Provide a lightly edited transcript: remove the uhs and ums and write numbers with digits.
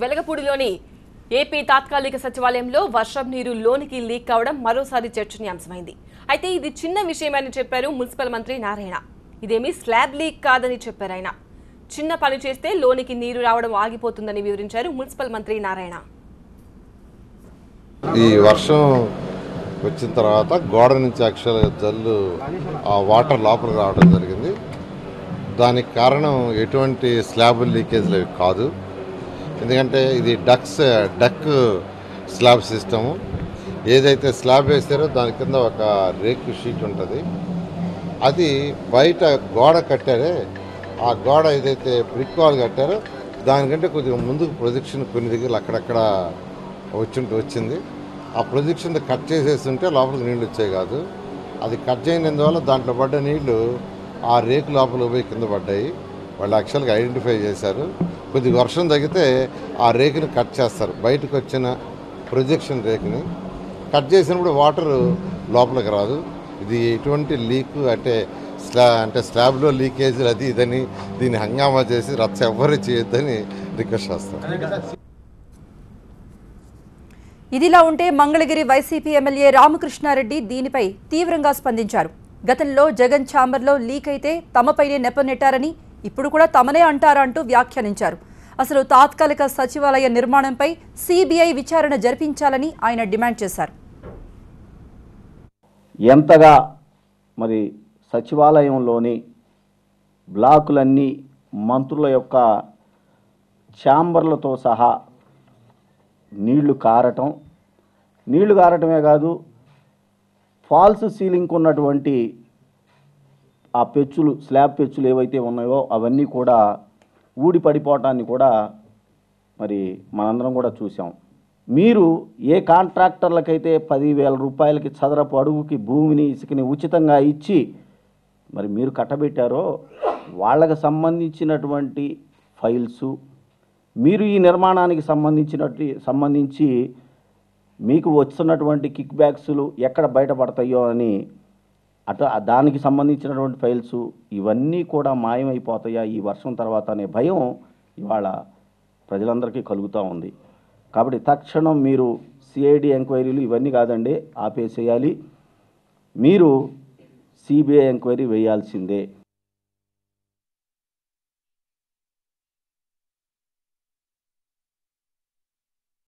వెలగపూడిలోని AP తాత్కాలిక సచివాలయంలో వర్షం నీరు లోనికి లీక్ కావడం మరోసారి చర్చనీయాంశమైంది. అయితే ఇది చిన్న విషయమని చెప్పారు మున్సిపల్ మంత్రి నారాయణ. ఇదేమీ స్లాబ్ లీక్ కాదని చెప్పారు ఆయన. చిన్న పని చేస్తే లోనికి నీరు రావడం ఆగిపోతుందని వివరించారు మున్సిపల్ మంత్రి నారాయణ. ఈ వర్షం వచ్చిన తర్వాత గోడ నుంచి యాక్చువల్గా జల్లు ఆ వాటర్ లోపలికి రావడం జరిగింది. దానికి కారణం ఎటువంటి స్లాబ్ లీకేజ్లు కాదు. ఎందుకంటే ఇది డక్ స్లాబ్ సిస్టము. ఏదైతే స్లాబ్ వేస్తారో దాని కింద ఒక రేకు షీట్ ఉంటుంది. అది బయట గోడ కట్టారే, ఆ గోడ ఏదైతే బ్రిక్ వాల్ కట్టారో దానికంటే కొద్దిగా ముందుకు ప్రొజెక్షన్ కొన్ని దగ్గర అక్కడక్కడ వచ్చింది. ఆ ప్రొజెక్షన్ కట్ చేసేస్తుంటే లోపలికి నీళ్ళు వచ్చాయి కాదు. అది కట్ చేయనందువల్ల దాంట్లో పడ్డ నీళ్లు ఆ రేకు లోపల పోయి కింద పడ్డాయి. వాళ్ళు యాక్చువల్గా ఐడెంటిఫై చేశారు. కొద్దిగా వర్షం తగ్గితే ఆ రేకుని కట్ చేస్తారు. బయటకు వచ్చిన ప్రొజెక్షన్ రేకుని కట్ చేసినప్పుడు వాటర్ లోపలికి రాదు. ఇది ఎటువంటి లీక్ అంటే స్లాబ్లో లీకేజ్ అది ఇదని దీన్ని హంగామా చేసి రచ్చ ఎవ్వరు చేయొద్దని రిక్వెస్ట్ చేస్తాం. ఇదిలా ఉంటే మంగళగిరి వైసీపీ ఎమ్మెల్యే రామకృష్ణారెడ్డి దీనిపై తీవ్రంగా స్పందించారు. గతంలో జగన్ ఛాంబర్లో లీక్ అయితే తమపైనే నెపనెట్టారని, ఇప్పుడు కూడా తమనే అంటారంటూ వ్యాఖ్యానించారు. అసలు తాత్కాలిక సచివాలయ నిర్మాణంపై సిబిఐ విచారణ జరిపించాలని ఆయన డిమాండ్ చేశారు. ఎంతగా మరి సచివాలయంలోని బ్లాకులన్నీ మంత్రుల యొక్క ఛాంబర్లతో సహా నీళ్లు కారటమే కాదు, ఫాల్స్ సీలింగ్ ఉన్నటువంటి ఆ పెచ్చులు, స్లాబ్ పెచ్చులు ఏవైతే ఉన్నాయో అవన్నీ కూడా ఊడి పడిపోవటాన్ని కూడా మరి మనందరం కూడా చూసాం. మీరు ఏ కాంట్రాక్టర్లకైతే 10,000 రూపాయలకి చదరపు అడుగుకి భూమిని, ఇసుకని ఉచితంగా ఇచ్చి మరి మీరు కట్టబెట్టారో వాళ్ళకి సంబంధించినటువంటి ఫైల్సు, మీరు ఈ నిర్మాణానికి సంబంధించి మీకు వస్తున్నటువంటి కిక్ బ్యాక్స్లు ఎక్కడ బయటపడతాయో అని దానికి సంబంధించినటువంటి ఫైల్స్ ఇవన్నీ కూడా మాయమైపోతాయా ఈ వర్షం తర్వాత అనే భయం ఇవాళ ప్రజలందరికీ కలుగుతూ ఉంది. కాబట్టి తక్షణం మీరు సిఐడి ఎంక్వైరీలు ఇవన్నీ కాదండి ఆపేసేయాలి. మీరు సిబిఐ ఎంక్వైరీ వేయాల్సిందే.